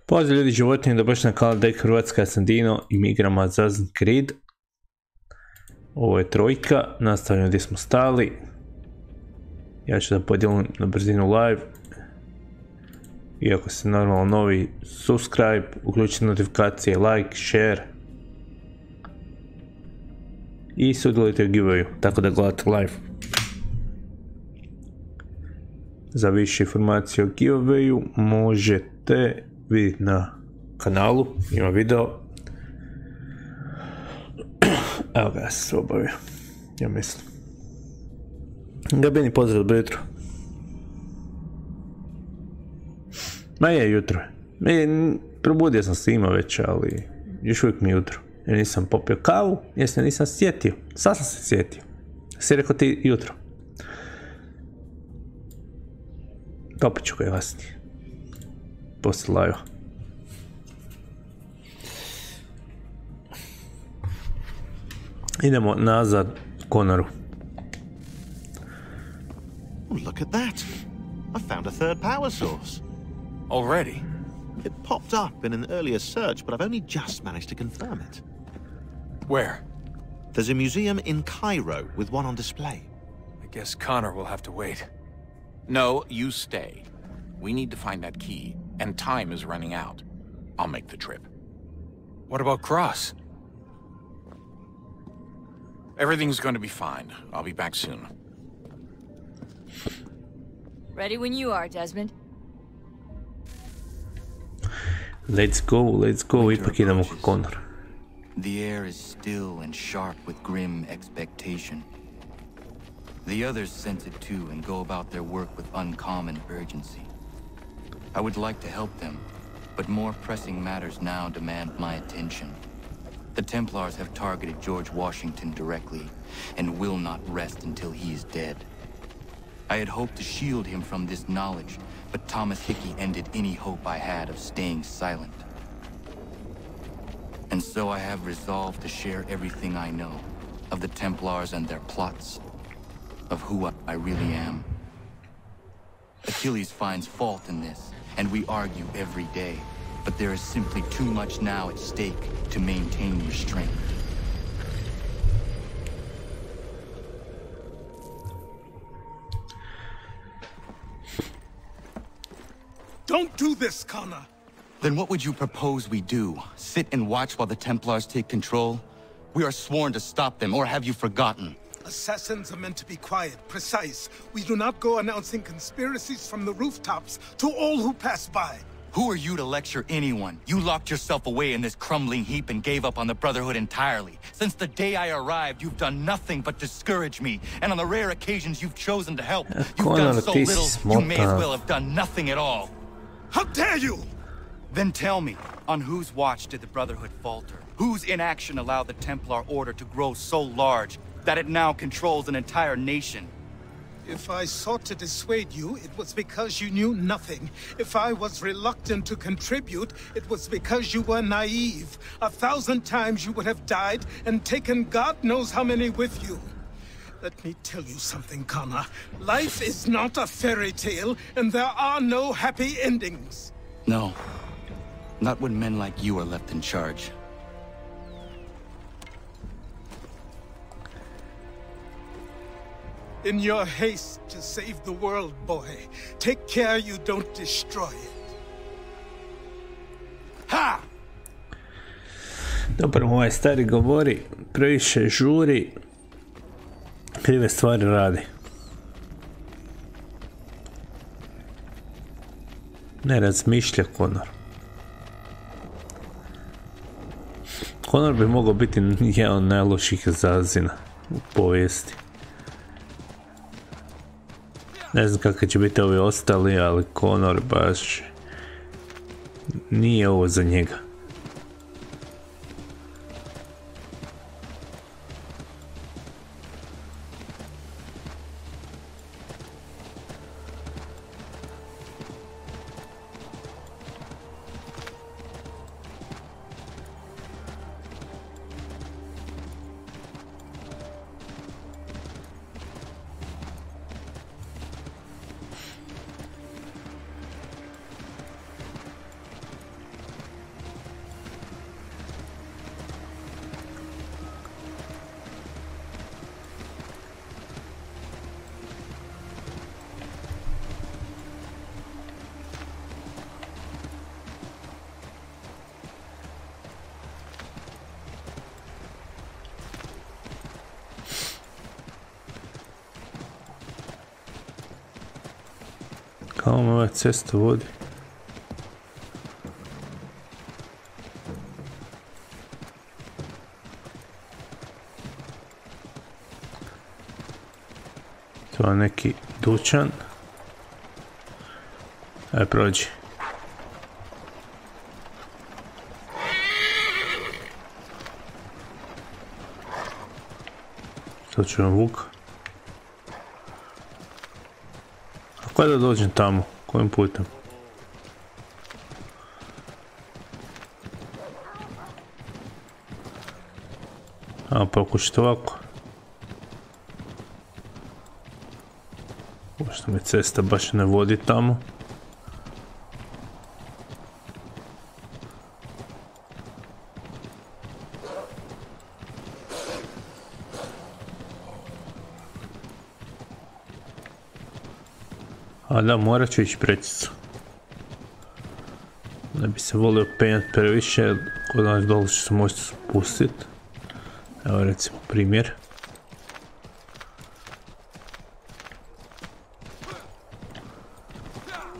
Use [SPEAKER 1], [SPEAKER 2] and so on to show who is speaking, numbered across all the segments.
[SPEAKER 1] Pozdrav ljudi životinje, dobrodošli na kanal DEGHrvatska, ja sam Dino i mi igramo Assassin's Creed. Ovo je trojka, nastavljamo gdje smo stali. Ja ću da podijelim na brzinu live. Iako ste normalno novi, subscribe, uključite notifikacije, like, share. I sudjelujte u giveawayu, tako da gledate live. Za više informacije o giveawayu možete vidjeti na kanalu, ima video. Evo ga, ja sam se obavio, ja mislim. Gabini, pozdrav, dobro jutro. Ma je jutro. Probudio sam se ima već, ali još uvijek mi je jutro. Ja nisam popio kavu, jer se nisam sjetio. Sad sam se sjetio. Si rekao ti jutro. Popit ću ga kasnije. Poslije live. Idemo nazad Konoru.
[SPEAKER 2] Look at that. I found a third power source.
[SPEAKER 3] Already?
[SPEAKER 2] It popped up in an earlier search, but I've only just managed to confirm it.
[SPEAKER 3] Where?
[SPEAKER 2] There's a museum in Cairo with one on display.
[SPEAKER 3] I guess Connor will have to wait.
[SPEAKER 4] No, you stay. We need to find that key, and time is running out. I'll make the trip.
[SPEAKER 3] What about Cross?
[SPEAKER 4] Everything's going to be fine. I'll be back soon.
[SPEAKER 5] Ready when you are, Desmond.
[SPEAKER 1] Let's go, ipak idemo ka Konor.
[SPEAKER 6] The air is still and sharp with grim expectation. The others sense it too and go about their work with uncommon urgency. I would like to help them, but more pressing matters now demand my attention. The Templars have targeted George Washington directly and will not rest until he is dead. I had hoped to shield him from this knowledge, but Thomas Hickey ended any hope I had of staying silent. And so I have resolved to share everything I know of the Templars and their plots, of who I really am. Achilles finds fault in this, and we argue every day, but there is simply too much now at stake to maintain restraint.
[SPEAKER 7] Don't do this, Connor!
[SPEAKER 6] Then what would you propose we do? Sit and watch while the Templars take control? We are sworn to stop them, or have you forgotten?
[SPEAKER 7] Assassins are meant to be quiet, precise. We do not go announcing conspiracies from the rooftops to all who pass by.
[SPEAKER 6] Who are you to lecture anyone? You locked yourself away in this crumbling heap and gave up on the Brotherhood entirely. Since the day I arrived, you've done nothing but discourage me. And on the rare occasions you've chosen to help, you've done so little, you may as well have done nothing at all.
[SPEAKER 7] How dare you!
[SPEAKER 6] Then tell me, on whose watch did the Brotherhood falter? Whose inaction allowed the Templar Order to grow so large that it now controls an entire nation?
[SPEAKER 7] If I sought to dissuade you, it was because you knew nothing. If I was reluctant to contribute, it was because you were naive. 1,000 times you would have died and taken God knows how many with you. Let me tell you something, Connor. Life is not a fairy tale, and there are no happy endings.
[SPEAKER 6] No. Not when men like you are left in charge.
[SPEAKER 7] In your haste to save the world, boy, take care you don't destroy it. Ha!
[SPEAKER 1] Dobro, ovaj stari govori, previše žuri, krive stvari radi. Ne razmišlja Konor. Konor bi mogao biti jedan od najloših zazina u povijesti. Ne znam kako će biti ovi ostali, ali Konor baš nije ovo za njega. Kao me ova cesta vodi? To je neki dućan. Aj, prođi. To ću vam vuk. Kako je da dođem tamo? Kojim putem? A, pokušati ovako. Pošto me cesta baš ne vodi tamo. A da, morat ću ići prečicu. Ne bi se volio penjat previše, kod nas dole ću se moći spustiti. Evo recimo primjer.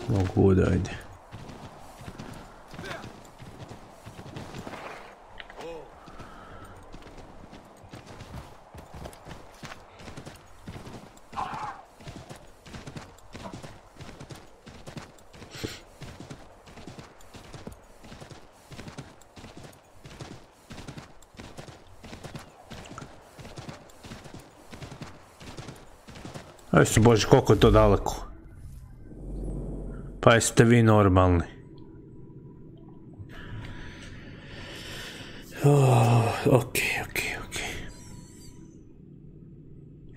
[SPEAKER 1] Mogu da ide. Ajde, bože, koliko je to daleko. Pa jeste vi normalni. Ok.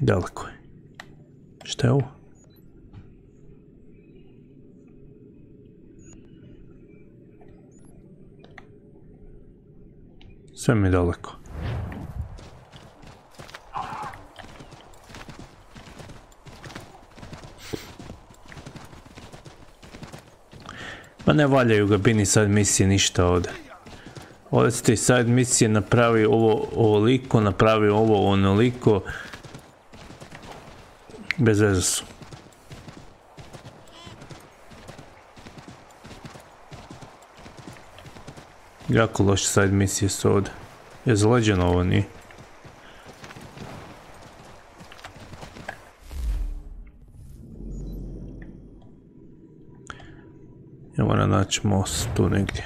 [SPEAKER 1] Daleko je. Šta je ovo? Sve mi je daleko. Pa ne valjaju ga bini side misije ništa ovdje. Ovdje ste side misije napravi ovoliko, napravi ovo onoliko. Bez veze su. Jako loše side misije su ovdje. Je zaleđeno ovo, nije? Ja moram naći most tu negdje.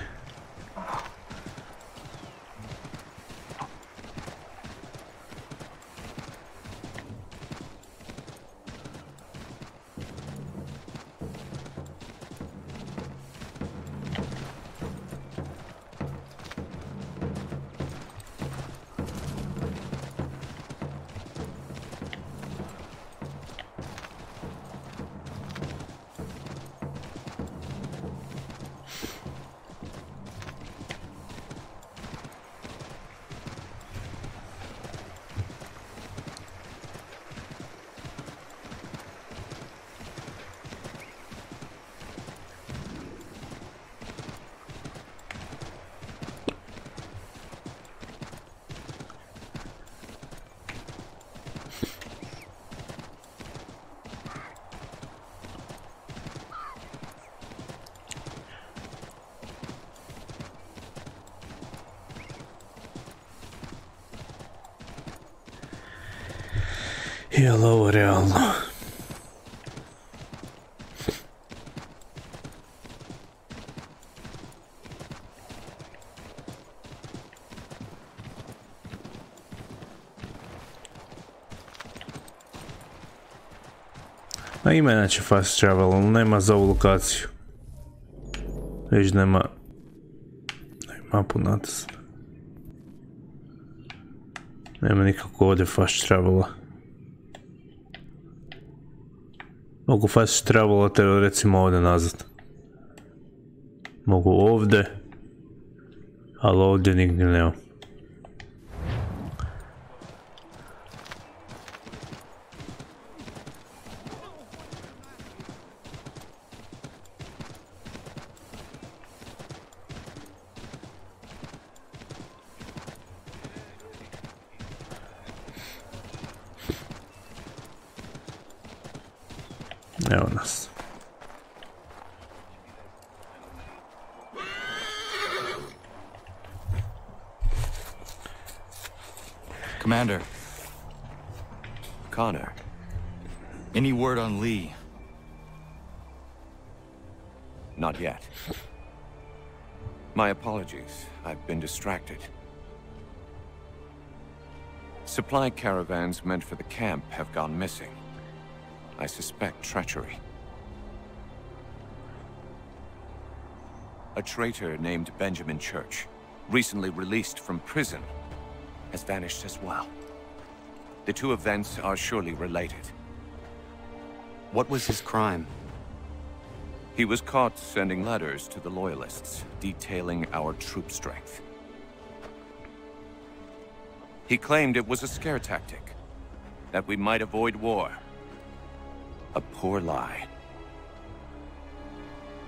[SPEAKER 1] Je li ovo realno? A ima inače fast travel, ali nema za ovu lokaciju. Već nema mapu natisna. Nema nikako ovdje fast travela. Mogu fast travelati recimo ovdje nazad. Mogu ovdje, ali ovdje nigdje nema. Evo nas.
[SPEAKER 6] Commander,
[SPEAKER 3] Connor.
[SPEAKER 6] any word on Lee?
[SPEAKER 3] Not yet. My apologies. I've been distracted. Supply caravans meant for the camp have gone missing. I suspect treachery. A traitor named Benjamin Church, recently released from prison, has vanished as well. The two events are surely related.
[SPEAKER 8] What was his crime?
[SPEAKER 3] He was caught sending letters to the Loyalists, detailing our troop strength. He claimed it was a scare tactic, that we might avoid war. A poor lie.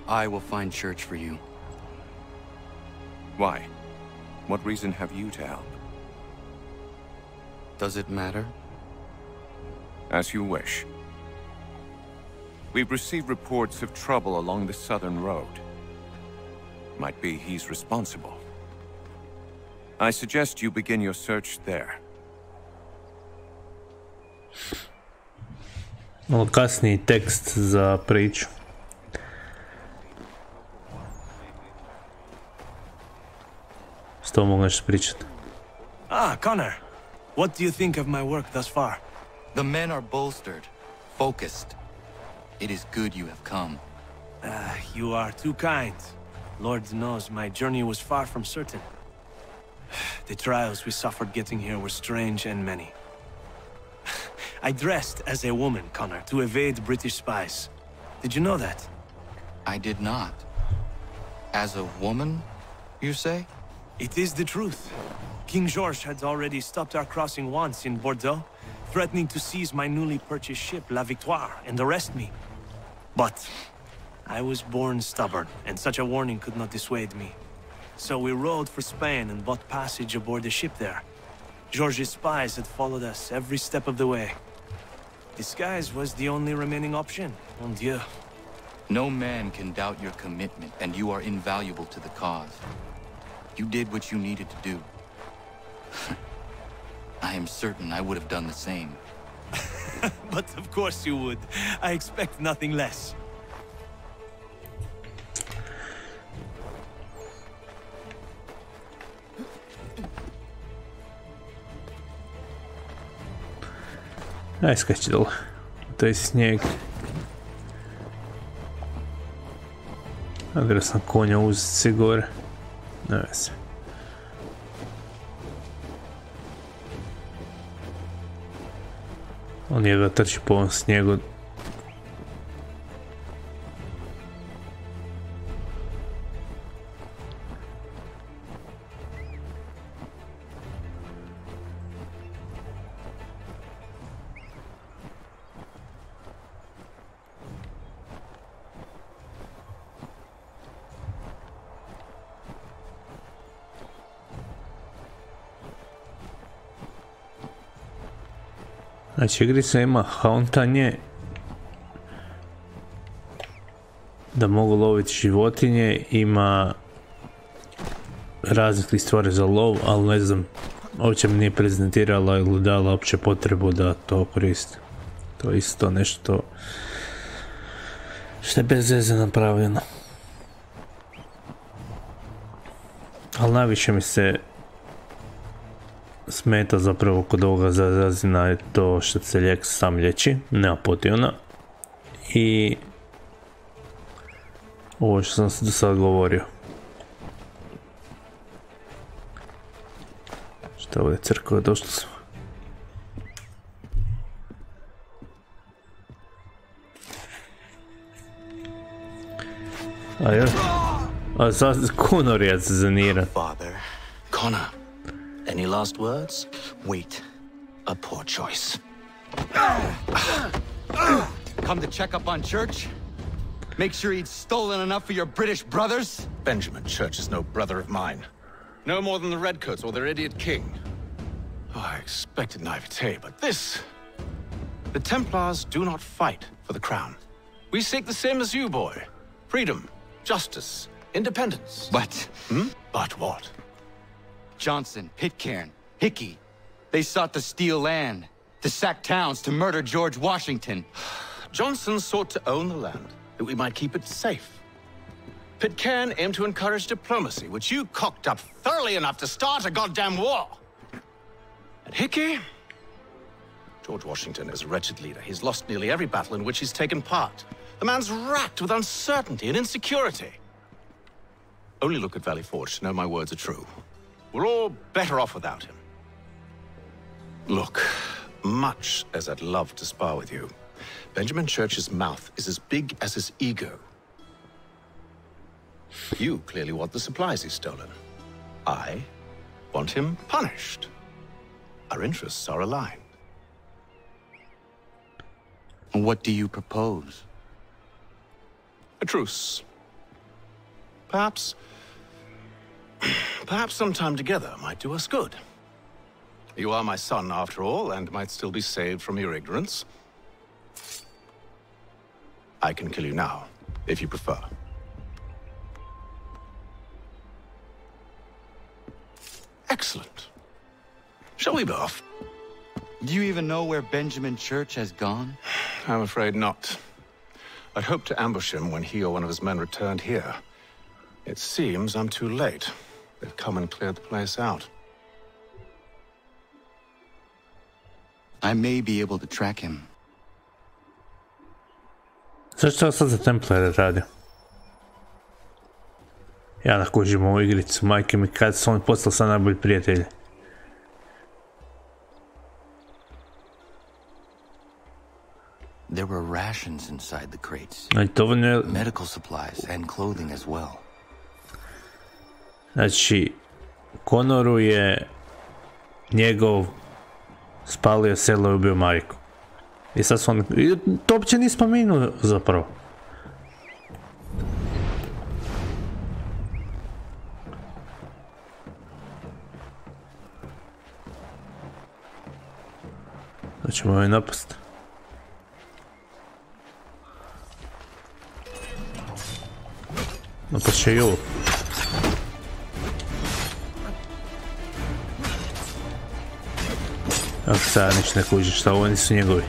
[SPEAKER 6] I will find Church for you.
[SPEAKER 3] Why? What reason have you to help?
[SPEAKER 8] Does it matter?
[SPEAKER 3] As you wish. We've received reports of trouble along the southern road. Might be he's responsible. I suggest you begin your search there.
[SPEAKER 1] Malo kasniji tekst za priču. Što mogu nešto pričati?
[SPEAKER 9] Ah, Connor. What do you think of my work thus far?
[SPEAKER 6] The men are bolstered, focused. It is good you have come.
[SPEAKER 9] You are too kind. Lord knows my journey was far from certain. The trials we suffered getting here were strange and many. I dressed as a woman, Connor, to evade British spies. Did you know that?
[SPEAKER 6] I did not. As a woman, you say?
[SPEAKER 9] It is the truth. King George had already stopped our crossing once in Bordeaux, threatening to seize my newly purchased ship, La Victoire, and arrest me. But I was born stubborn, and such a warning could not dissuade me. So we rode for Spain and bought passage aboard the ship there. George's spies had followed us every step of the way. Disguise was the only remaining option, mon Dieu.
[SPEAKER 6] No man can doubt your commitment, and you are invaluable to the cause. You did what you needed to do. I am certain I would have done the same.
[SPEAKER 9] But of course you would. I expect nothing less.
[SPEAKER 1] Aj skači dole. To je snijeg. Agrao sam konja uzici gore. Ne veze. On njega trči po ovom snijegu. Znači igrica ima hauntanje, da mogu loviti životinje, ima raznih stvari za lov, ali ne znam, uopće mi nije prezentirala ili dala uopće potrebu da to koristim. To je isto nešto što je bez veze napravljeno. Ali najviše mi se smeta zapravo kod ovoga zazina je to što se lijek sam liječi, nema potiona. I ovo što sam se do sad govorio. Šta ovdje crkva, došli smo. A ja? A sad Connor je zaniran.
[SPEAKER 10] Father. Connor. Any last words? Wait. A poor choice.
[SPEAKER 6] Come to check up on Church? Make sure he'd stolen enough for your British brothers?
[SPEAKER 10] Benjamin Church is no brother of mine. No more than the Redcoats or their idiot king. Oh, I expected naivete, but this... The Templars do not fight for the crown. We seek the same as you, boy. Freedom, justice, independence.
[SPEAKER 6] But...
[SPEAKER 10] But what?
[SPEAKER 6] Johnson, Pitcairn, Hickey, They sought to steal land, to sack towns, to murder George Washington.
[SPEAKER 10] Johnson sought to own the land, that we might keep it safe. Pitcairn aimed to encourage diplomacy, which you cocked up thoroughly enough to start a goddamn war. And Hickey? George Washington is a wretched leader. He's lost nearly every battle in which he's taken part. The man's racked with uncertainty and insecurity. Only look at Valley Forge to know my words are true. We're all better off without him. Look, much as I'd love to spar with you, Benjamin Church's mouth is as big as his ego. You clearly want the supplies he's stolen. I want him punished. Our interests are aligned.
[SPEAKER 6] What do you propose?
[SPEAKER 10] A truce. Perhaps some time together might do us good. You are my son, after all, and might still be saved from your ignorance. I can kill you now, if you prefer. Excellent. Shall we be off?
[SPEAKER 6] Do you even know where Benjamin Church has gone?
[SPEAKER 10] I'm afraid not. I'd hoped to ambush him when he or one of his men returned here. It seems I'm too late. They've come and cleared the place out.
[SPEAKER 6] I may be able to track him.
[SPEAKER 1] Zašto sad za Templare radi? Ja nakužim ovu igricu, majke mi, kad su oni postali sad najbolji prijatelji.
[SPEAKER 6] There were rations inside the crates. Medical supplies and clothing as well.
[SPEAKER 1] Znači, Connoru je njegov spalio selo i ubio majku. I sad su oni... To uopće nisam spomenuo zapravo. Da ćemo ovaj napast. Napast će i ovo. Ako sad nič ne kuži, šta ovo nisu njegovi.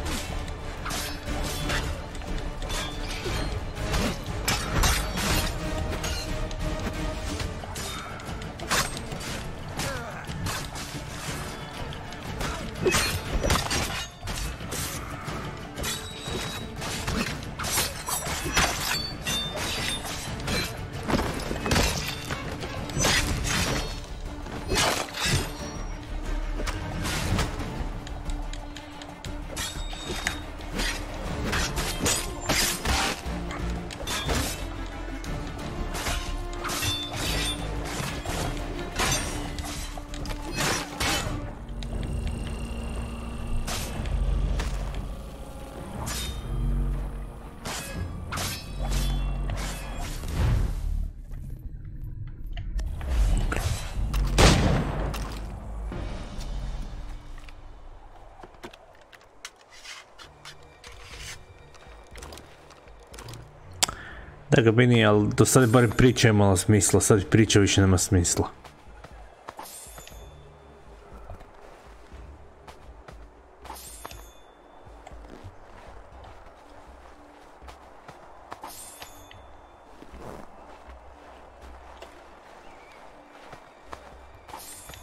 [SPEAKER 1] Da ga bi nije, ali do sad je barem priča imala smisla, sad priča više nema smisla.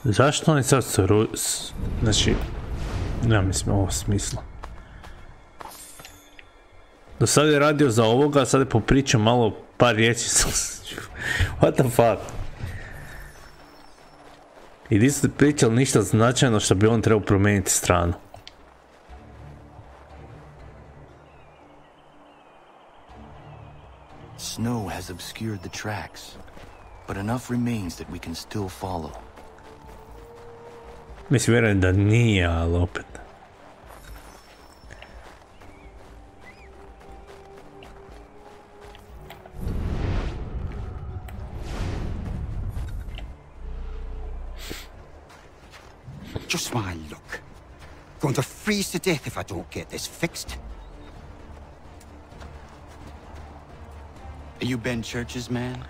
[SPEAKER 1] Zašto oni sad su... Znači, nema mislim ovo smisla. Do sad je radio za ovoga, a sad je popričao malo par riječi. What the fuck? I nisu pričali ništa značajno što bi on trebao promijeniti stranu.
[SPEAKER 6] Snow has obscured the tracks, but enough remains that we can still follow.
[SPEAKER 1] Mislim, vjerujem da nije, ali opet.
[SPEAKER 11] Just my luck. Going to freeze to death if I don't get this fixed.
[SPEAKER 6] Are you Ben Church's man?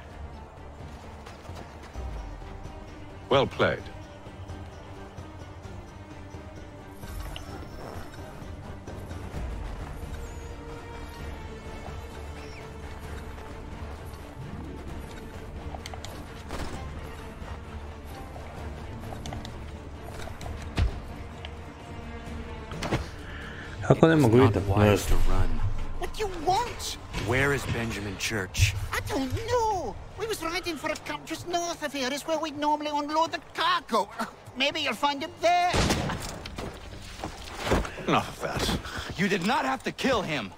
[SPEAKER 10] Well played.
[SPEAKER 1] Kako ne mogu vidjeti?
[SPEAKER 6] Wise to run.
[SPEAKER 11] What do you want?
[SPEAKER 6] Where is Benjamin Church?
[SPEAKER 11] I don't know. We was riding for a camp just north of here. It's where we'd normally unload the cargo. Maybe you'll find him there.
[SPEAKER 10] Enough of that.
[SPEAKER 6] You did not have to kill him.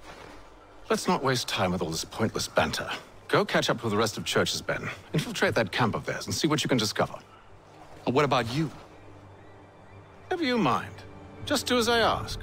[SPEAKER 10] Let's not waste time with all this pointless banter. Go catch up with the rest of Church's men. Infiltrate that camp of theirs and see what you can discover.
[SPEAKER 6] And what about you?
[SPEAKER 10] Never you mind. Just do as I ask.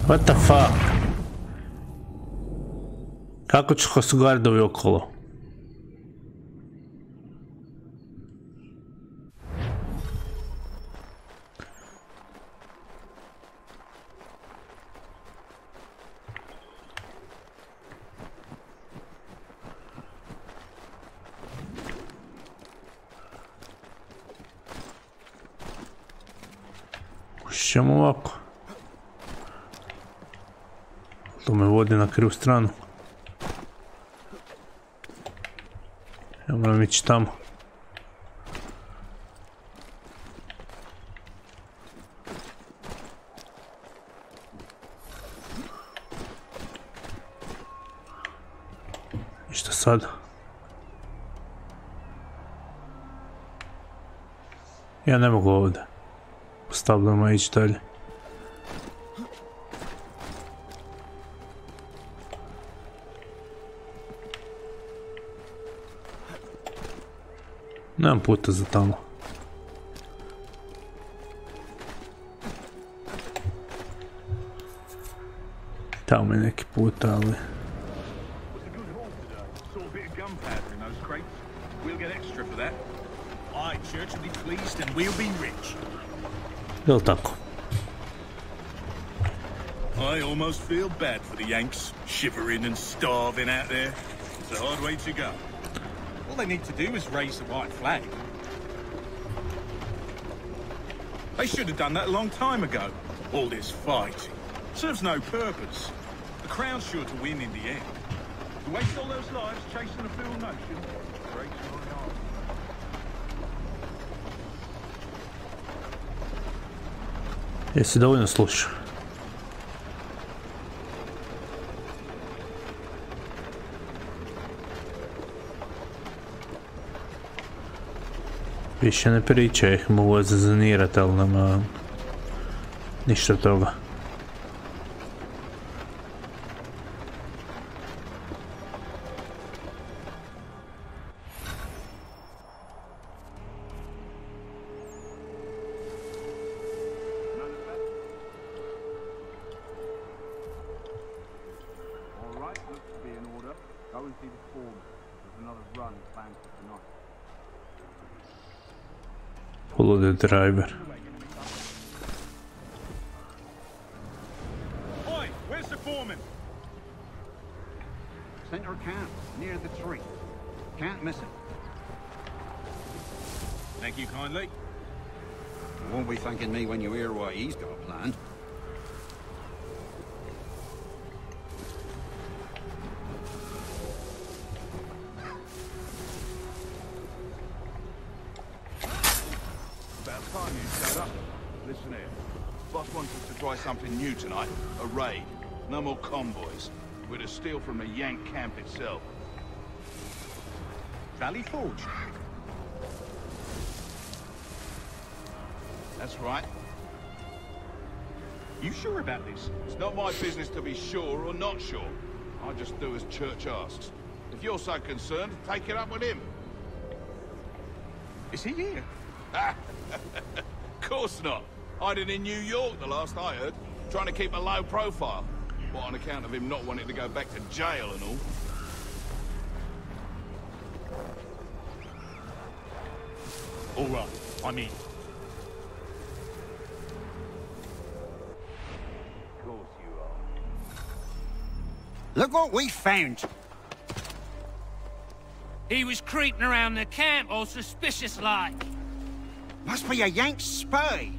[SPEAKER 1] What the fuck? Kako će ko su gardovi okolo? Ćemo ovako. To me vodi na krivu stranu. Ja moram ići tamo. I šta sad? Ja ne mogu ovdje. Postavljamo ići dalje. Nemam puta za tamo. Tamo je neki put, ali... Jel' tako?
[SPEAKER 12] I almost feel bad for the Yanks, shivering and starving out there. It's a hard way to go. All they need to do is raise the white flag. They should have done that a long time ago. All this fighting serves no purpose. The Crown's sure to win in the end. To waste all those lives chasing a fool notion breaks my heart.
[SPEAKER 1] Jesi dovoljno slušao? Više ne priča, ih mogu zazanirati, ali nema ništa toga. Follow the driver.
[SPEAKER 12] Oi, where's the foreman?
[SPEAKER 11] Center camp, near the tree. Can't miss it.
[SPEAKER 12] Thank you kindly.
[SPEAKER 11] You won't be thanking me when you hear what he's got planned.
[SPEAKER 12] Listen here. Boss wants us to try something new tonight. A raid. No more convoys. We're to steal from the Yank camp itself. Valley Forge? That's right. You sure about this? It's not my business to be sure or not sure. I just do as Church asks. If you're so concerned, take it up with him. Is he here?
[SPEAKER 13] Of course not. Hiding in New York, the last I heard. Trying to keep a low profile. What, on account of him not wanting to go back to jail and all?
[SPEAKER 12] All right, I'm in.
[SPEAKER 13] Of course you are.
[SPEAKER 11] Look what we found.
[SPEAKER 14] He was creeping around the camp all suspicious-like.
[SPEAKER 11] Must be a Yank spy.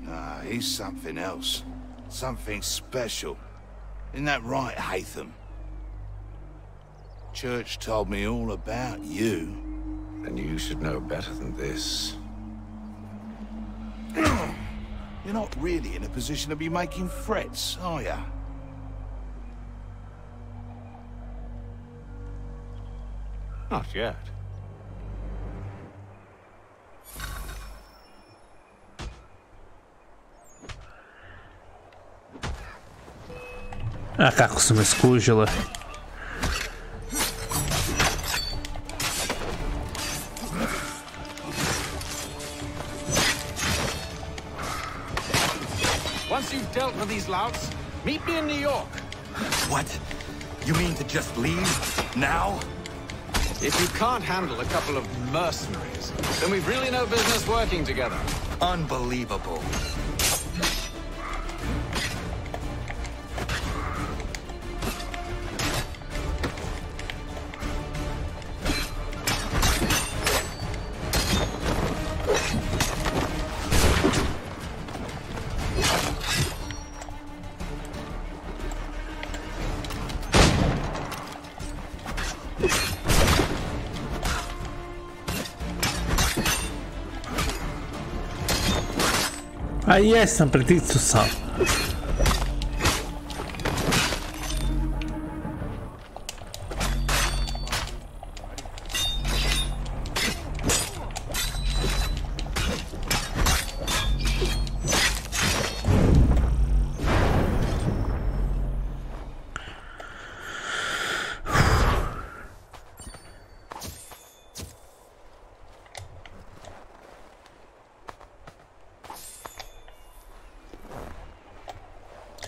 [SPEAKER 15] Nah, he's something else. Something special. Isn't that right, Hatham? Church told me all about you.
[SPEAKER 3] And you should know better than this.
[SPEAKER 15] You're not really in a position to be making threats, are ya?
[SPEAKER 10] Not yet.
[SPEAKER 1] A kako su me skužile.
[SPEAKER 10] Once you've dealt with these louts, meet me in New York.
[SPEAKER 6] What? You mean to just leave? Now?
[SPEAKER 10] If you can't handle a couple of mercenaries, then we've really no business working together.
[SPEAKER 6] Unbelievable.
[SPEAKER 1] A jesam, pritisnuo sam.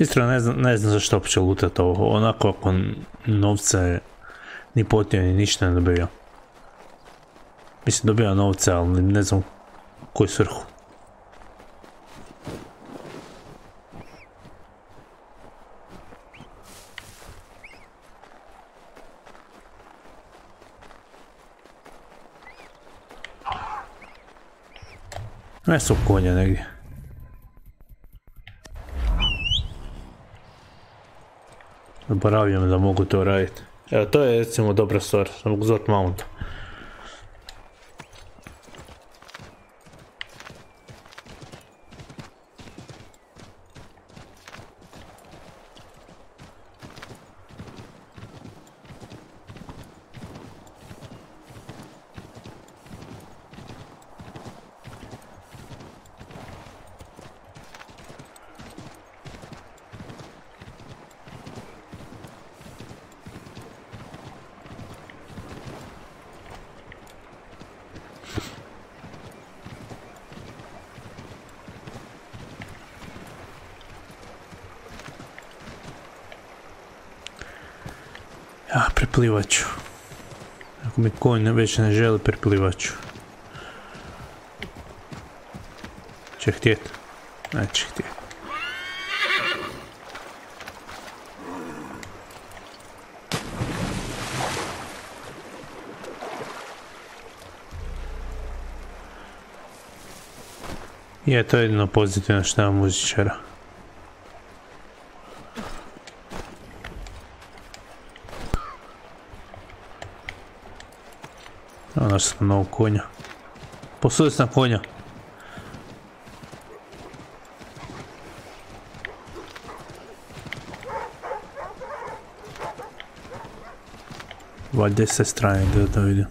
[SPEAKER 1] Iskreno ne znam zašto uopće lutat ovo, onako ako novce ni potnio ni ništa ne dobija. Mislim dobija novce, ali ne znam u koju svrhu. Ne su konja negdje. Zaboravljam da mogu to raditi. Evo, to je recimo dobra stvar, da mogu zvati mount. Ja, preplivat ću. Ako mi konj već ne želi, preplivat ću. Će htjeti? Neće htjeti. Je, to je jedino pozitivno što nema muzičara. Evo našli smo novog konja. Posudi sam konja. Valjda se strane da vidim.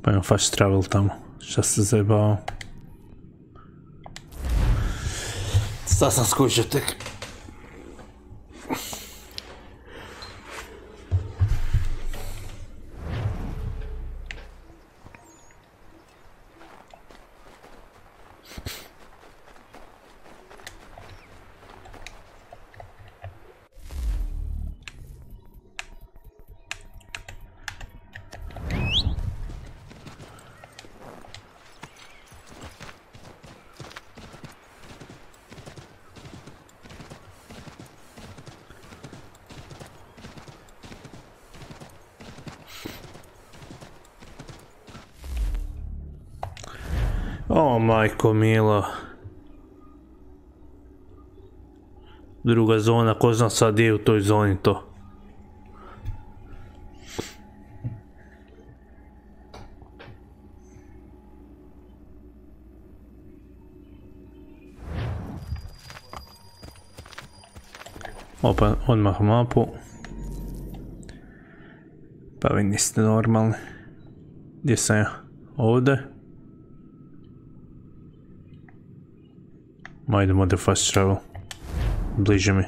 [SPEAKER 1] Pa imam fast travel tamo. Šta se zajebao? Sad sam skušao tek. O, majko milo. Druga zona, ko zna sad je u toj zoni to. Opa, odmah mapu. Pa vi niste normalni. Gdje sam ja? Ovdje. Ma idemo da fast travel. Bliže mi.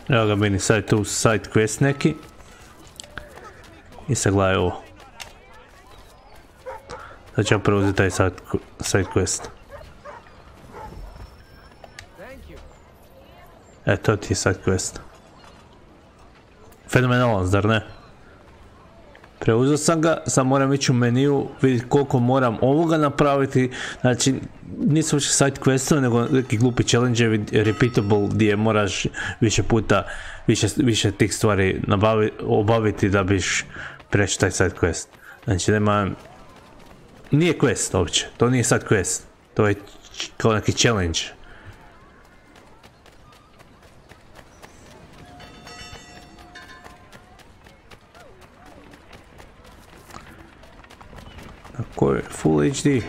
[SPEAKER 1] Evo ga meni sad tu side quest neki. I sad gledaj ovo. Sad ću ja preuzeti taj side quest. E, to ti je side quest. Fenomenalan, zar ne? Preuzeo sam ga, sad moram ići u meniju, vidjeti koliko moram ovoga napraviti. Znači, nisu više side questove, nego neki glupi challenge-evi, repeatable, gdje moraš više puta, više tih stvari obaviti da biš prešao taj side quest. Znači, nema... Nije quest uopće, to nije side quest, to je kao neki challenge. Ko je Full HD?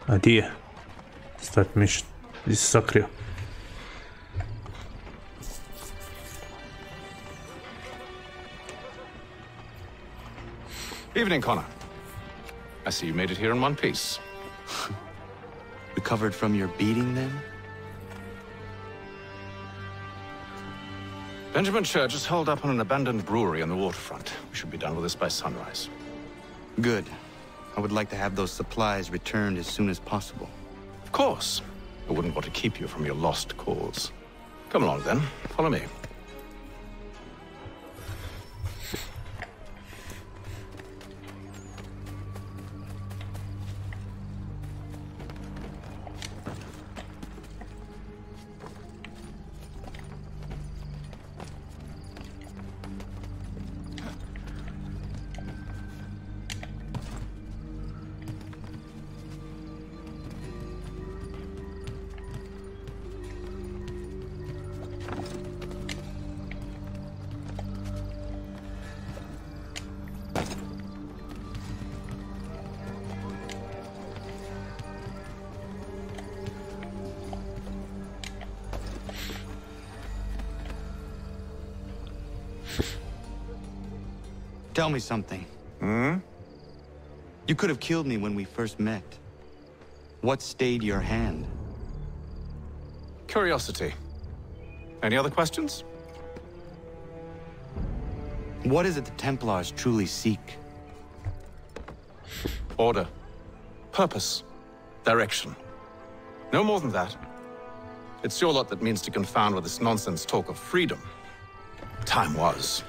[SPEAKER 1] A di je? Start mission. Di se sakrio?
[SPEAKER 10] Evening, Connor. I see you made it here in one piece.
[SPEAKER 6] Recovered from your beating, then?
[SPEAKER 10] Benjamin Church is holed up on an abandoned brewery on the waterfront. We should be done with this by sunrise.
[SPEAKER 6] Good. I would like to have those supplies returned as soon as possible.
[SPEAKER 10] Of course. I wouldn't want to keep you from your lost cause. Come along, then. Follow me.
[SPEAKER 6] Tell me something.
[SPEAKER 10] Hmm?
[SPEAKER 6] You could have killed me when we first met. What stayed your hand?
[SPEAKER 10] Curiosity. Any other questions?
[SPEAKER 6] What is it the Templars truly seek?
[SPEAKER 10] Order. Purpose. Direction. No more than that. It's your lot that means to confound with this nonsense talk of freedom. Time was.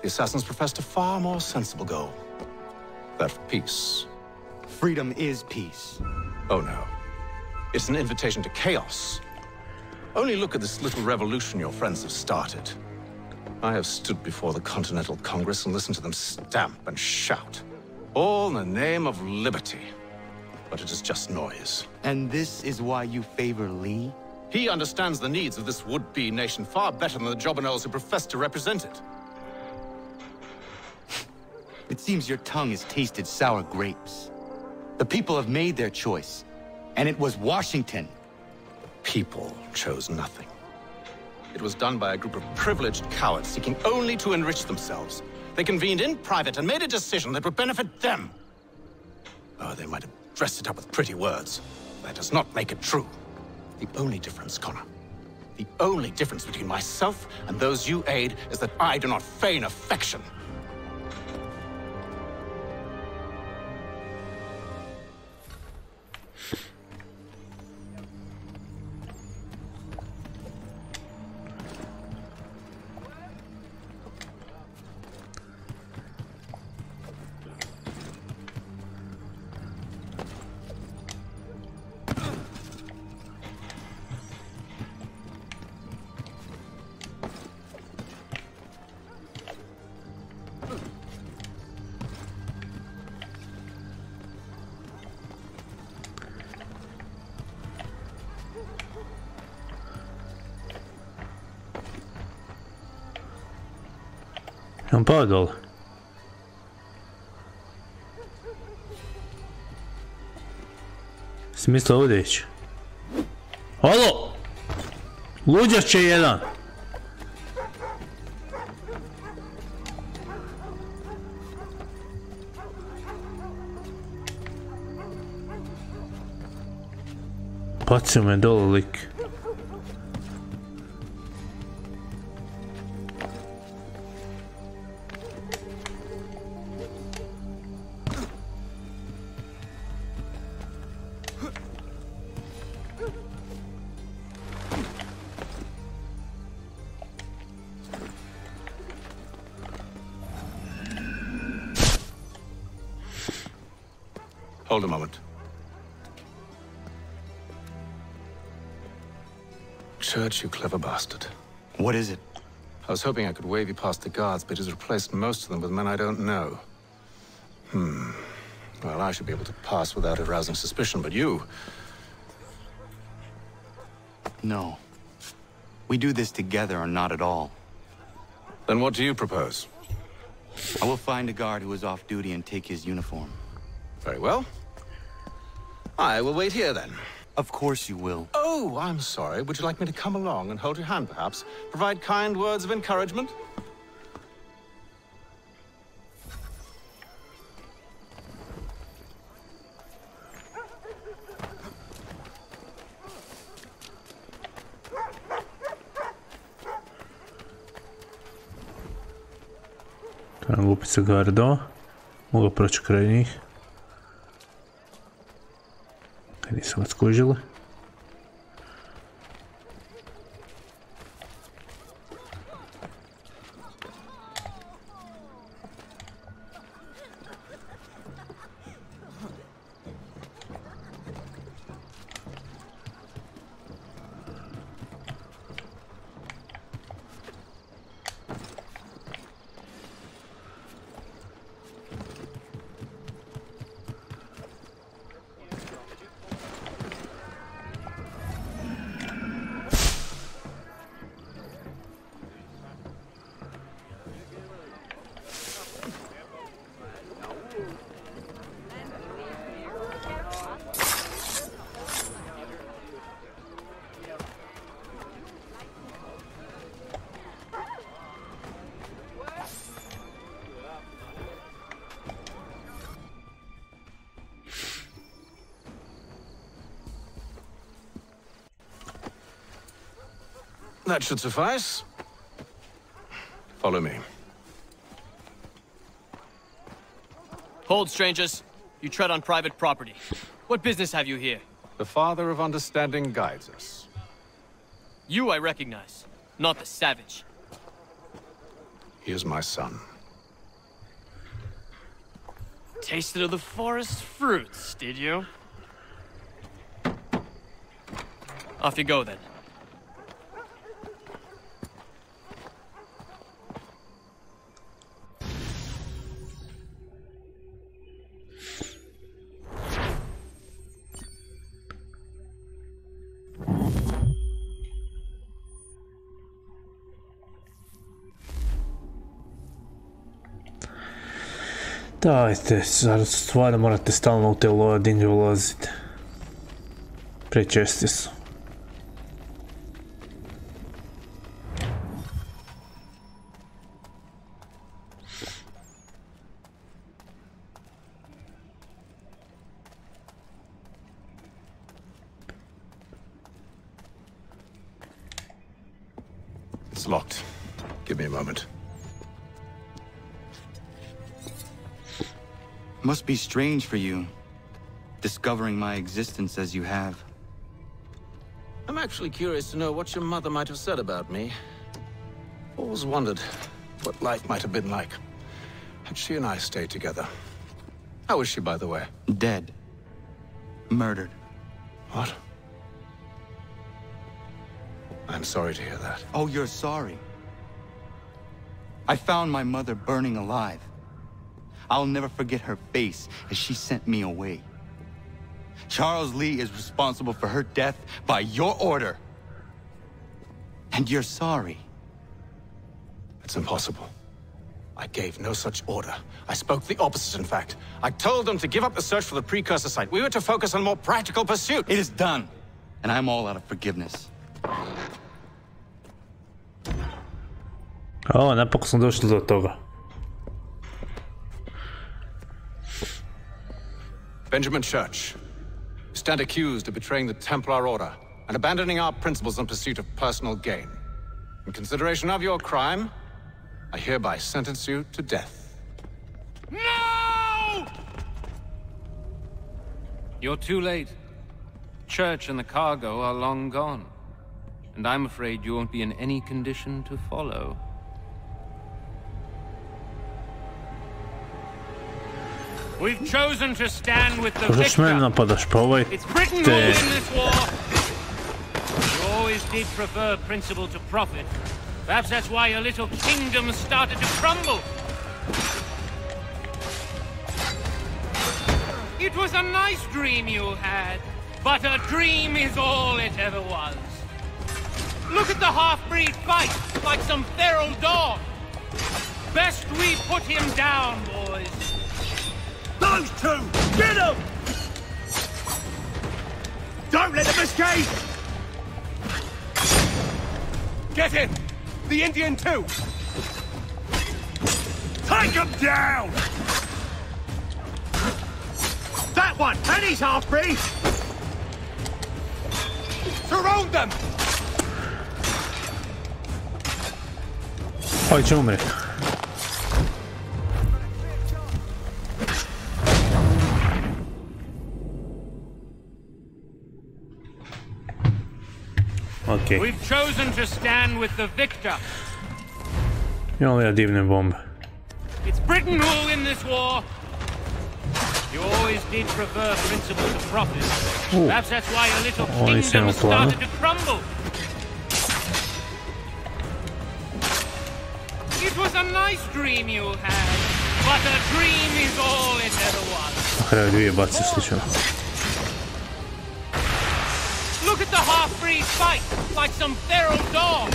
[SPEAKER 10] The assassins professed a far more sensible goal. That of peace.
[SPEAKER 6] Freedom is peace.
[SPEAKER 10] Oh no. It's an invitation to chaos. Only look at this little revolution your friends have started. I have stood before the Continental Congress and listened to them stamp and shout. All in the name of liberty. But it is just noise.
[SPEAKER 6] And this is why you favor Lee?
[SPEAKER 10] He understands the needs of this would-be nation far better than the jobberknolls who profess to represent it.
[SPEAKER 6] It seems your tongue has tasted sour grapes. The people have made their choice, and it was Washington.
[SPEAKER 10] people chose nothing. It was done by a group of privileged cowards seeking only to enrich themselves. They convened in private and made a decision that would benefit them. Oh, they might have dressed it up with pretty words. That does not make it true. The only difference, Connor, the only difference between myself and those you aid is that I do not feign affection.
[SPEAKER 1] On pao dole. Smisla ovdje ići. Halo! Luđašće jedan! Bacio me dole lik.
[SPEAKER 10] Hold a moment. Church, you clever bastard.
[SPEAKER 6] What is it?
[SPEAKER 10] I was hoping I could wave you past the guards, but he's replaced most of them with men I don't know. Well, I should be able to pass without arousing suspicion, but you...
[SPEAKER 6] No. We do this together or not at all.
[SPEAKER 10] Then what do you propose?
[SPEAKER 6] I will find a guard who is off duty and take his uniform.
[SPEAKER 10] Very well. I will wait here then.
[SPEAKER 6] Of course you will.
[SPEAKER 10] Oh, I'm sorry. Would you like me to come along and hold your hand, perhaps? Provide kind words of encouragement?
[SPEAKER 1] Trebam kupiti se gardo. Mogu proći kraj njih. Kaj nisam vas skužili.
[SPEAKER 10] That should suffice. Follow me.
[SPEAKER 16] Hold, strangers. You tread on private property. What business have you here?
[SPEAKER 10] The Father of Understanding guides us.
[SPEAKER 16] You I recognize, not the savage.
[SPEAKER 10] He is my son.
[SPEAKER 16] Tasted of the forest fruits, did you? Off you go, then.
[SPEAKER 1] Dajte, stvarno morate stalno u te loadinge ulaziti. Prečesti su.
[SPEAKER 10] It's locked. Give me a moment.
[SPEAKER 6] Must be strange for you, discovering my existence as you have.
[SPEAKER 10] I'm actually curious to know what your mother might have said about me. Always wondered what life might have been like had she and I stayed together. How is she, by the way?
[SPEAKER 6] Dead. Murdered.
[SPEAKER 10] What? I'm sorry to hear that.
[SPEAKER 6] Oh, you're sorry. I found my mother burning alive. I'll never forget her face as she sent me away. Charles Lee is responsible for her death by your order. And you're sorry.
[SPEAKER 10] It's impossible. I gave no such order. I spoke the opposite, in fact. I told them to give up the search for the precursor site. We were to focus on more practical pursuit.
[SPEAKER 6] It is done. And I'm all out of forgiveness.
[SPEAKER 1] O, napokon smo došli do toga.
[SPEAKER 10] Benjamin Church, you stand accused of betraying the Templar Order and abandoning our principles in pursuit of personal gain. In consideration of your crime, I hereby sentence you to death.
[SPEAKER 14] No! You're too late. Church and the cargo are long gone. And I'm afraid you won't be in any condition to follow. We've chosen to stand with the victor. It's Britain who will win this war. You always did prefer principle to profit. Perhaps that's why your little kingdom started to crumble. It was a nice dream you had, but a dream is all it ever was. Look at the half-breed fight, like some feral dog. Best we put him down, boys.
[SPEAKER 17] Those two! Get them! Don't let them escape! Get him! The Indian too! Take him down! That one! And he's half-breed! Surround them!
[SPEAKER 1] Ovaj će umreti. Okay.
[SPEAKER 14] We've chosen to stand with the victor.
[SPEAKER 1] Imamo ja divne bombe.
[SPEAKER 14] It's Britain who will win this war. You always did prefer principle to profit. Perhaps that's why your little kingdom started to crumble. It was a nice dream you had, but a dream is all it ever was.
[SPEAKER 1] Kraju dvije baci slično.
[SPEAKER 14] Look at the half-breed fight, like some feral dog.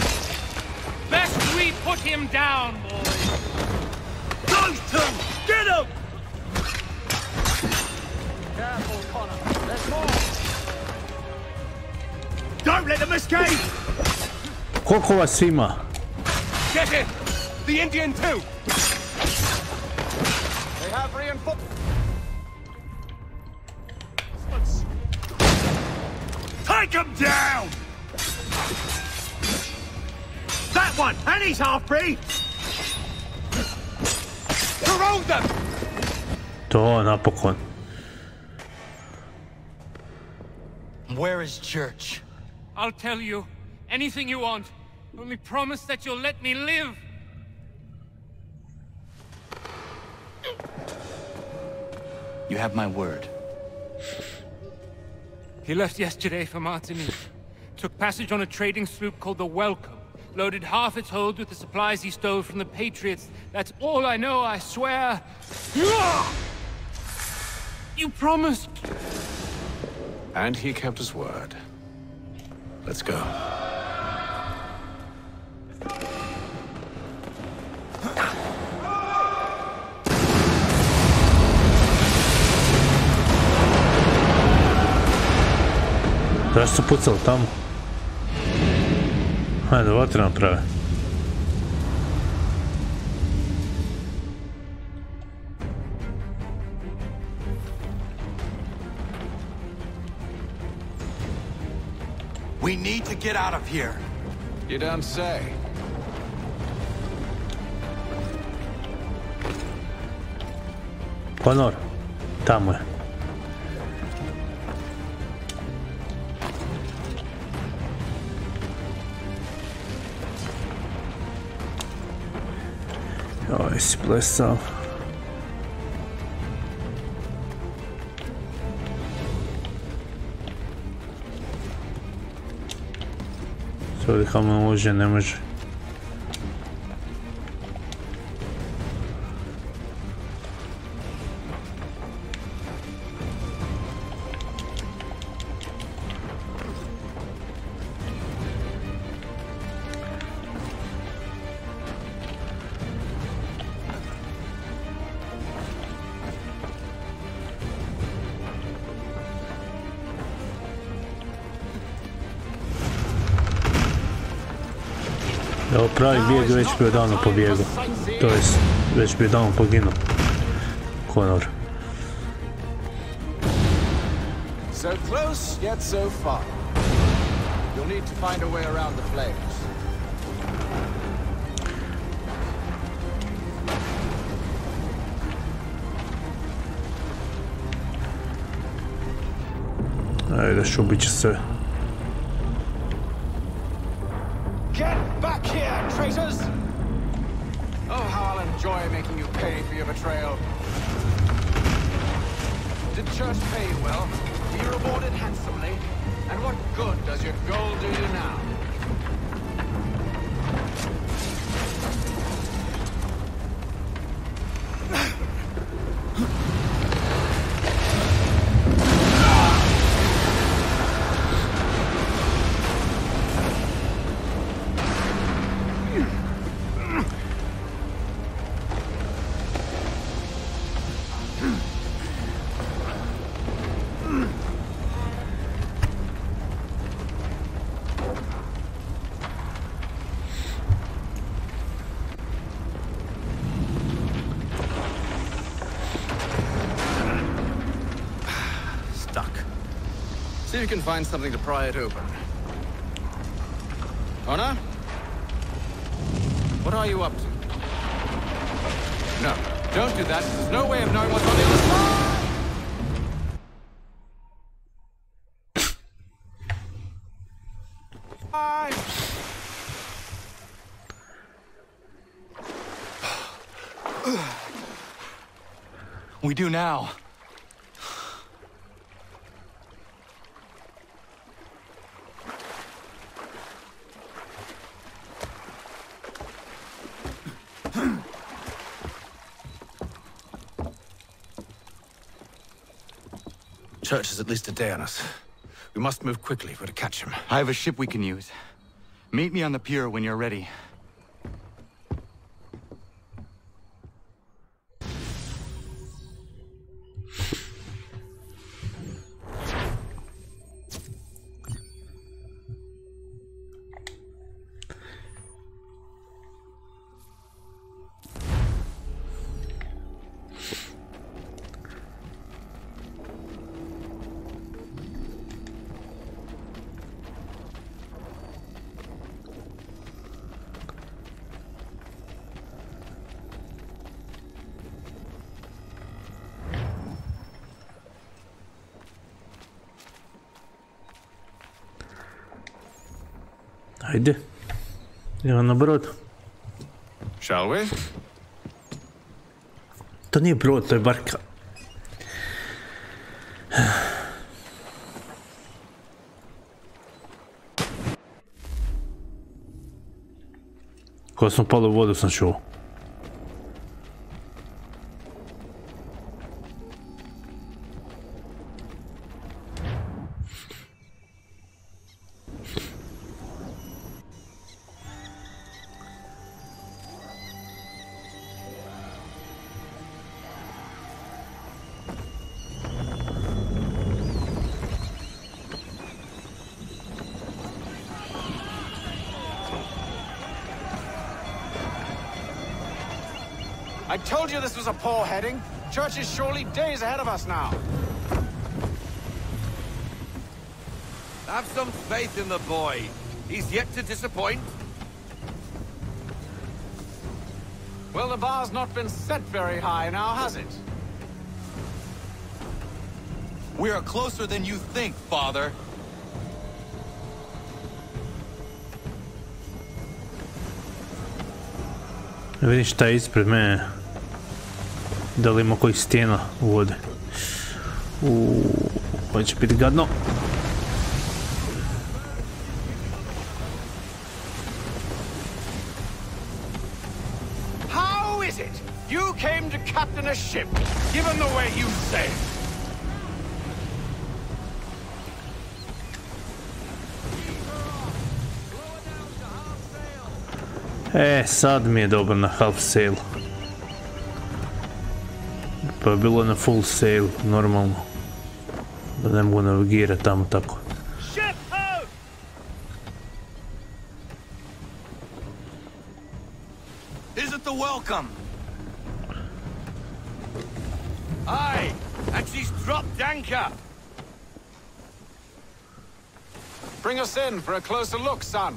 [SPEAKER 14] Best we put him down, boys.
[SPEAKER 17] Those two! Get him!
[SPEAKER 14] Careful, Connor. There's more.
[SPEAKER 17] Don't let them escape!
[SPEAKER 1] Koliko vas ima?
[SPEAKER 17] Get him! The Indian too!
[SPEAKER 10] They have reinforcements.
[SPEAKER 17] Take him down! That one! And he's half-breed! Surround them!
[SPEAKER 1] To, napokon.
[SPEAKER 6] Where is Church?
[SPEAKER 14] I'll tell you. Anything you want. Only promise that you'll let me live.
[SPEAKER 6] You have my word.
[SPEAKER 14] He left yesterday for Martinique. Took passage on a trading sloop called the Welcome. Loaded half its hold with the supplies he stole from the Patriots. That's all I know, I swear. You promised.
[SPEAKER 10] And he kept his word. Let's go.
[SPEAKER 1] Zašto su pucali tamo? Hajde, vatre naprave.
[SPEAKER 6] We need to get out of here.
[SPEAKER 10] You don't say.
[SPEAKER 1] Konor, tamo je. Joj, si plesao. Sada kamo može, ne može. Evo pravi bijeg već bio davno pobjegao, to jest već bio davno poginuo Konor.
[SPEAKER 18] So close yet so far. You'll need to find a way around the flames.
[SPEAKER 1] Ajde, šubit će sve.
[SPEAKER 18] Get back here, traitors! Oh, how I'll enjoy making you pay for your betrayal. Did church pay you well? Were you rewarded handsomely? And what good does your gold do you now? See if you can find something to pry it open. Ona? What are you up to? No, don't do that. There's no way of knowing what's on the other side!
[SPEAKER 6] We do now.
[SPEAKER 10] Church is at least a day on us. We must move quickly if we're to catch him.
[SPEAKER 6] I have a ship we can use. Meet me on the pier when you're ready.
[SPEAKER 1] Ajde, idemo na brod.
[SPEAKER 10] Shall we?
[SPEAKER 1] To nije brod, to je barka. Ko sam palo u vodu sam čuo.
[SPEAKER 18] I told you this was a poor heading. Church is surely days ahead of us now.
[SPEAKER 17] Have some faith in the boy. He's yet to disappoint.
[SPEAKER 18] Well, the bar's not been set very high now, has it?
[SPEAKER 6] We are closer than you think, father.
[SPEAKER 1] Vidim šta je ispred mene. Da li ima kojih stijena u vode. Ovo će biti gadno.
[SPEAKER 18] How is it you came to captain a ship, given the way you sailed?
[SPEAKER 1] Sad mi je dobro na half sail. Pa je bilo na full sail, normalno. Da ne mogu navigirati tamo tako.
[SPEAKER 17] Is it the welcome? Aye, and she's dropped anchor.
[SPEAKER 18] Bring us in for a closer look, son.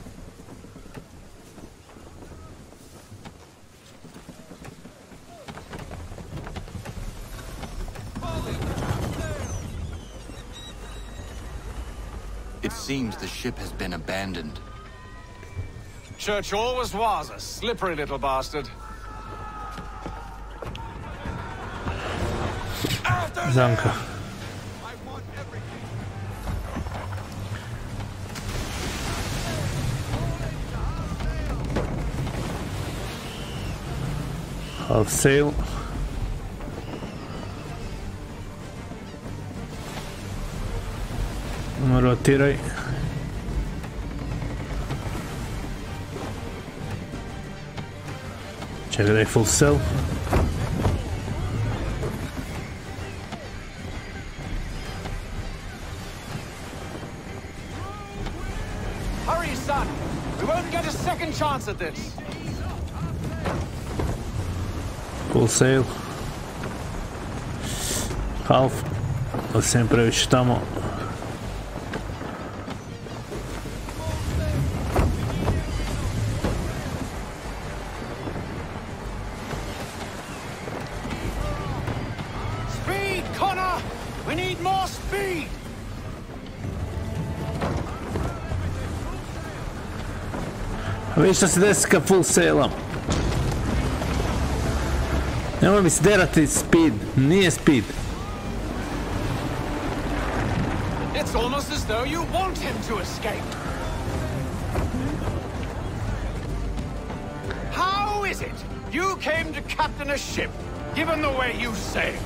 [SPEAKER 6] It seems the ship has been abandoned.
[SPEAKER 18] Church always was a slippery little bastard.
[SPEAKER 1] Zamka. Half sail. Rotiraj. Čekaj da je full sail.
[SPEAKER 18] Hurry, son. We won't get a second chance at this.
[SPEAKER 1] Full sail. Half. Da se ne previše tamo. Vidiš što se desi ka full sailom. Nemoj mi se derati speed, nije speed.
[SPEAKER 18] It's almost as though you want him to escape. How is it you came to captain a ship, given the way you sail?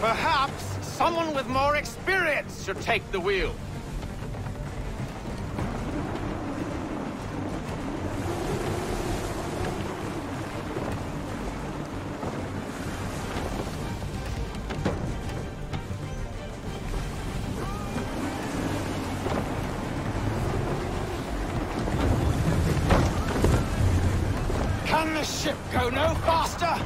[SPEAKER 18] Perhaps someone with more experience should take the wheel. Can the ship go no faster?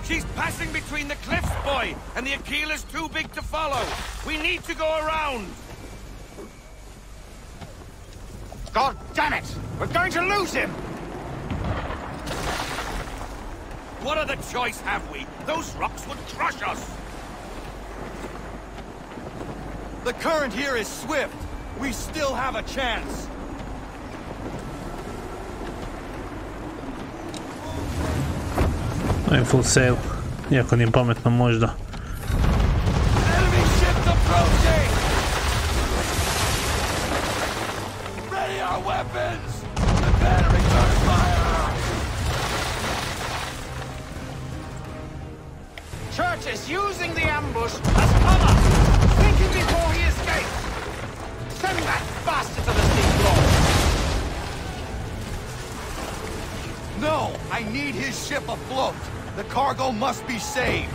[SPEAKER 17] She's passing between the cliffs, boy, and the Aquila's too big to follow. We need to go around.
[SPEAKER 18] God damn it! We're going to lose him!
[SPEAKER 17] What other choice have we? Those rocks would crush us.
[SPEAKER 6] The current here is swift. We still have a chance.
[SPEAKER 1] Ovim full sail, iako nije pametno možda.
[SPEAKER 17] Enemy ships approaching! Ready our weapons! Prepare to return fire!
[SPEAKER 18] Church is using the ambush as cover, thinking before he escapes. Send that bastard to the sea floor.
[SPEAKER 6] No, I need his ship afloat. The cargo must be saved.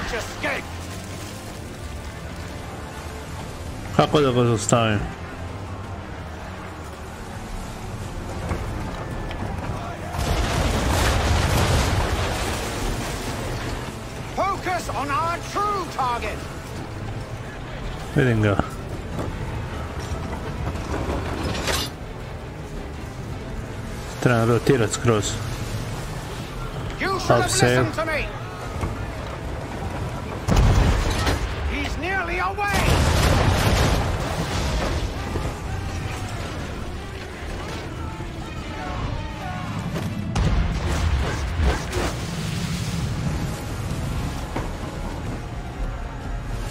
[SPEAKER 18] can't escape.
[SPEAKER 1] Kako da ga zaustavim?
[SPEAKER 18] Focus on our true target.
[SPEAKER 1] Vidim ga. Trebam rotirat skroz.
[SPEAKER 18] You should have listened to me. He's nearly away.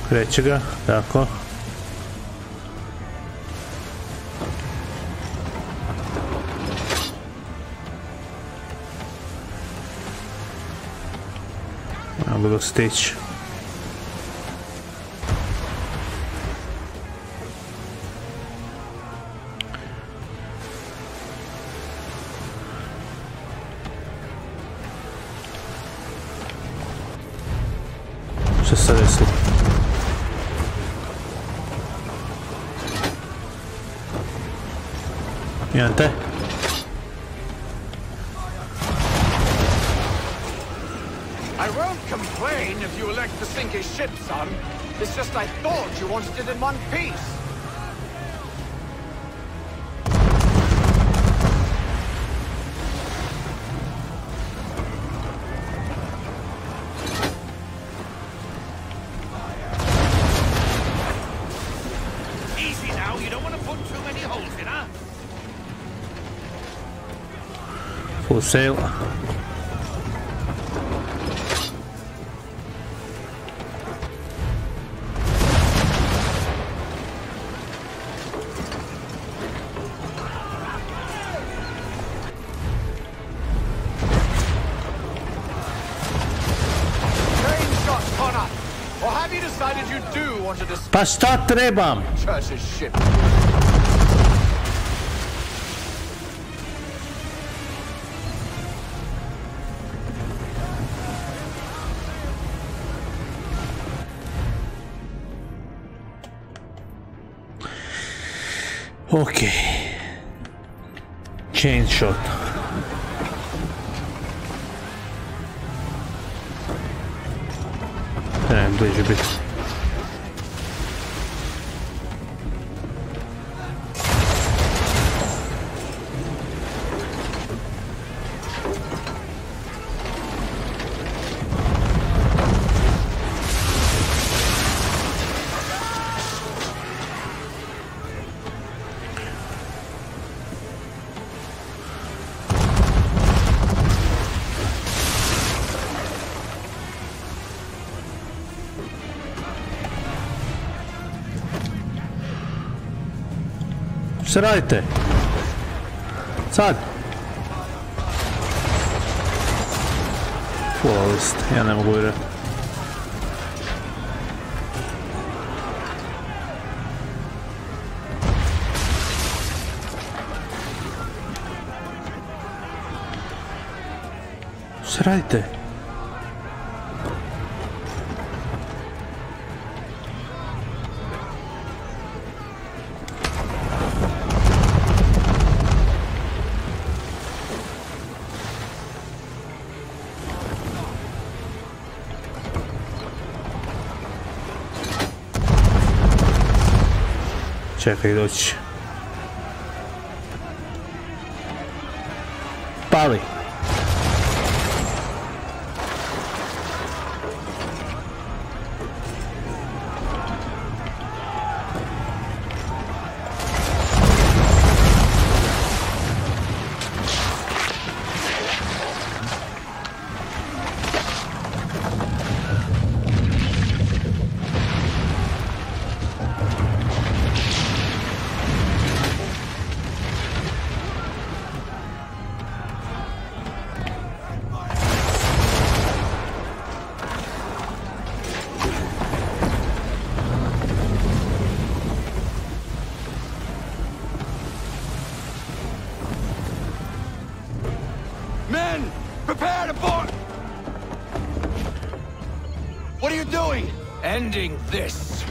[SPEAKER 1] Kreće ga, tako. Mogu ga stići. Što se desi? Imam te?
[SPEAKER 18] I won't complain if you elect to sink his ship, son. It's just I thought you wanted it in one piece.
[SPEAKER 17] Easy now, you don't want to put too many holes in, huh?
[SPEAKER 1] Full sail. Pa šta trebam? Okay. Chain shot. Trebam bliže biti. Šta radite? Sad! Full list, ja ne mogu vjerati. Šta radite? Čekaj, doći. Pali.
[SPEAKER 17] What are you doing? Ending this.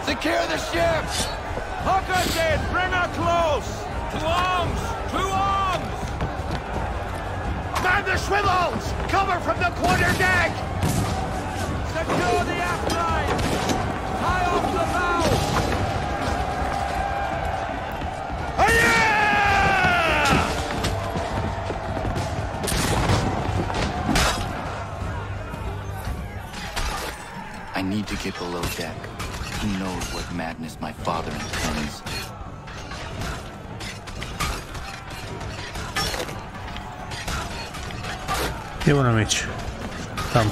[SPEAKER 18] Secure the ship! Hook us in! Bring her close! To arms! To arms!
[SPEAKER 17] Man the swivels! Cover from the quarter deck!
[SPEAKER 18] Secure the aft line! Tie off the bow!
[SPEAKER 6] I need to get below deck. Who knows what madness my father intends?
[SPEAKER 1] Gdje moram ići? Tamo.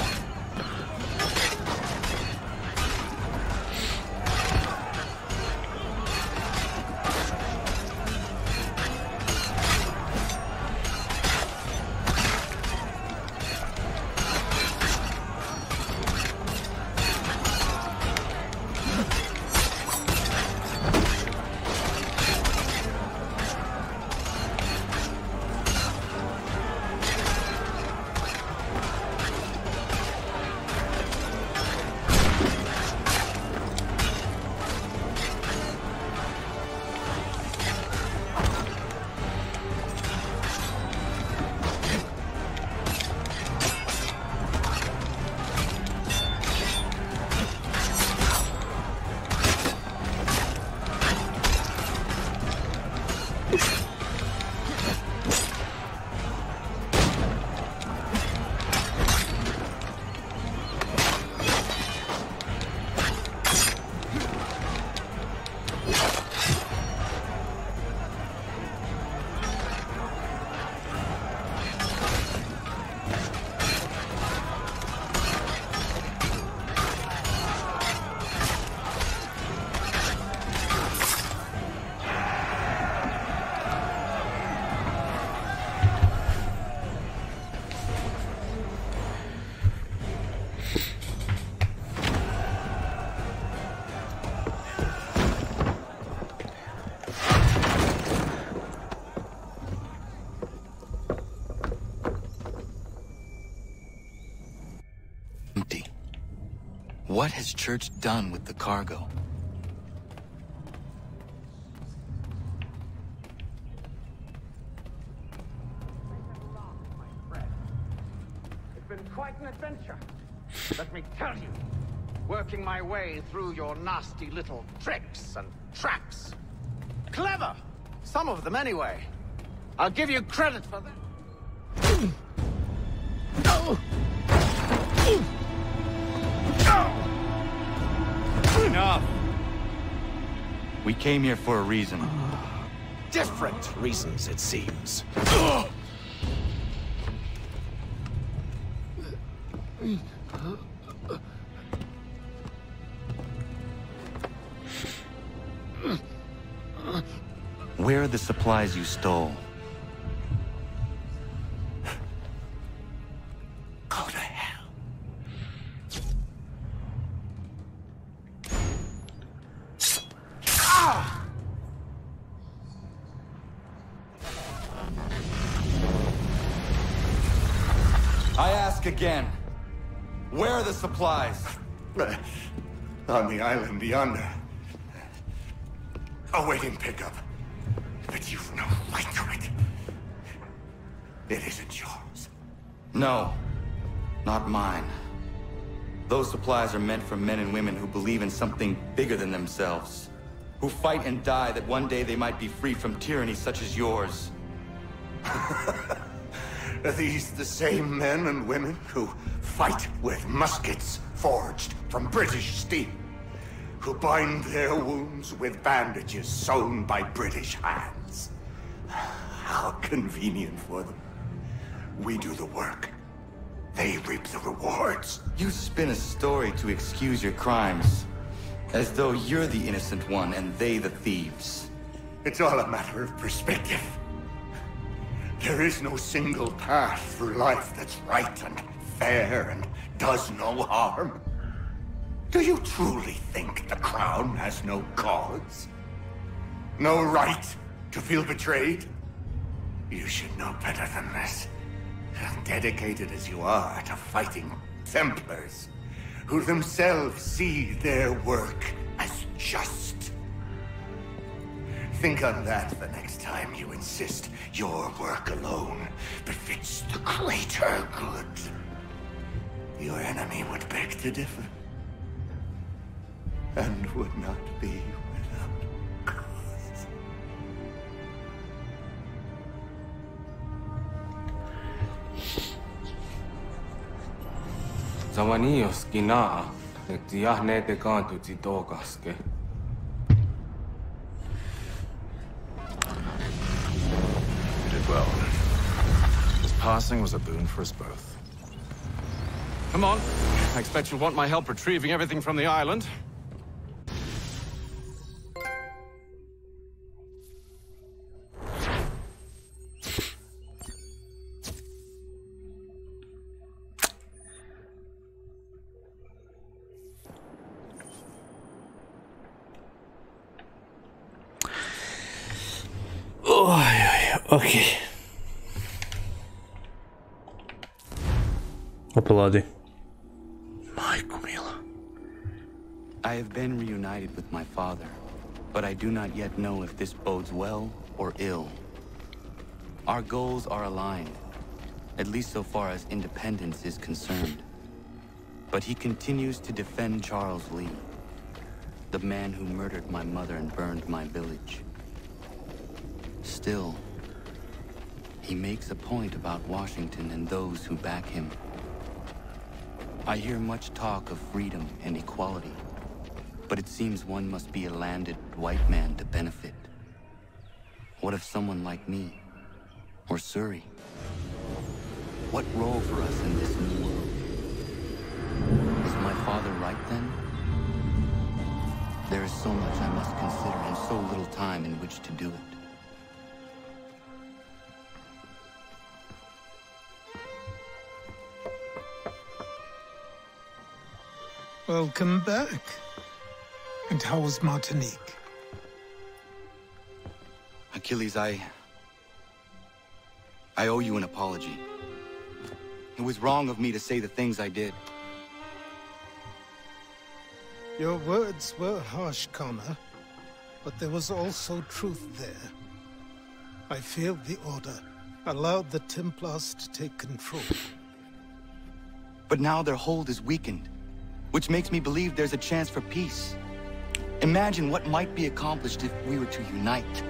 [SPEAKER 6] What has Church done with the cargo?
[SPEAKER 18] It's been quite an adventure. Let me tell you. Working my way through your nasty little tricks and traps. Clever! Some of them anyway. I'll give you credit for that.
[SPEAKER 17] Enough.
[SPEAKER 6] We came here for a reason.
[SPEAKER 17] Different reasons, it seems.
[SPEAKER 6] Where are the supplies you stole?
[SPEAKER 17] Go to hell.
[SPEAKER 6] I ask again. Where are the supplies?
[SPEAKER 15] On the island yonder. Awaiting pickup. But you've no right to it. It isn't yours.
[SPEAKER 6] No, not mine. Those supplies are meant for men and women who believe in something bigger than themselves. Who fight and die that one day they might be free from tyranny such as yours.
[SPEAKER 15] Are these the same men and women who fight with muskets forged from British steel? Who bind their wounds with bandages sewn by British hands? How convenient for them. We do the work. They reap the rewards.
[SPEAKER 6] You spin a story to excuse your crimes. As though you're the innocent one and they the thieves.
[SPEAKER 15] It's all a matter of perspective. There is no single path through life that's right and fair and does no harm? Do you truly think the crown has no cause? No right to feel betrayed? You should know better than this. Dedicated as you are to fighting Templars, who themselves see their work as just. Think on that the next time you insist your work alone befits the greater good. Your enemy would beg to differ, and would not be without cause.
[SPEAKER 19] Zawanios kinaa, et jahne te kantuti tokaske.
[SPEAKER 10] You did well. His passing was a boon for us both. Come on. I expect you'll want my help retrieving everything from the island.
[SPEAKER 1] Okay. Apolodi.
[SPEAKER 6] I have been reunited with my father, but I do not yet know if this bodes well or ill. Our goals are aligned, at least so far as independence is concerned. But he continues to defend Charles Lee, the man who murdered my mother and burned my village. Still, he makes a point about Washington and those who back him. I hear much talk of freedom and equality, but it seems one must be a landed white man to benefit. What if someone like me, or Surrey? What role for us in this new world? Is my father right then? There is so much I must consider and so little time in which to do it.
[SPEAKER 7] Welcome back. And how was Martinique?
[SPEAKER 6] Achilles, I owe you an apology. It was wrong of me to say the things I did.
[SPEAKER 7] Your words were harsh, Connor, but there was also truth there. I failed the order, allowed the Templars to take control.
[SPEAKER 6] But now their hold is weakened, which makes me believe there's a chance for peace. Imagine what might be accomplished if we were to unite.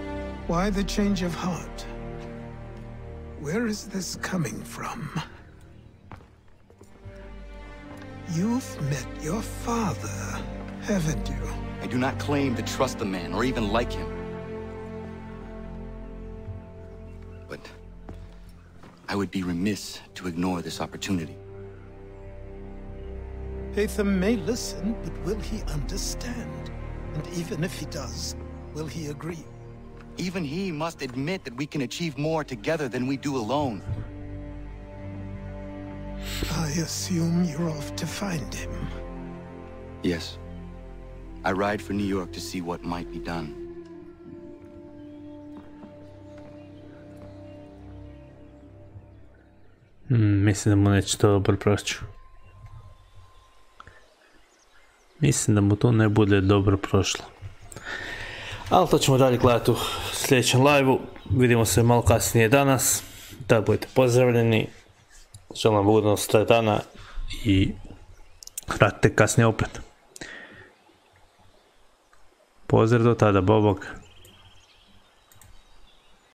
[SPEAKER 7] Why the change of heart? Where is this coming from? You've met your father, haven't you?
[SPEAKER 6] I do not claim to trust the man or even like him. But I would be remiss to ignore this opportunity.
[SPEAKER 7] Hatham may listen, but will he understand? And even if he does, will he agree?
[SPEAKER 6] Even he must admit that we can achieve more together than we do alone.
[SPEAKER 7] I assume you're off to find him.
[SPEAKER 6] Yes. I ride for New York to see what might be done.
[SPEAKER 1] Mislim da mu neće to dobro proći. Mislim da mu to ne bude dobro prošlo. Ali to ćemo dalje gledati u sljedećem live-u. Vidimo se malo kasnije danas. Da budete pozdravljeni. Želim vam ugodnost dana i vratite kasnije opet. Pozdrav do tada, bobog.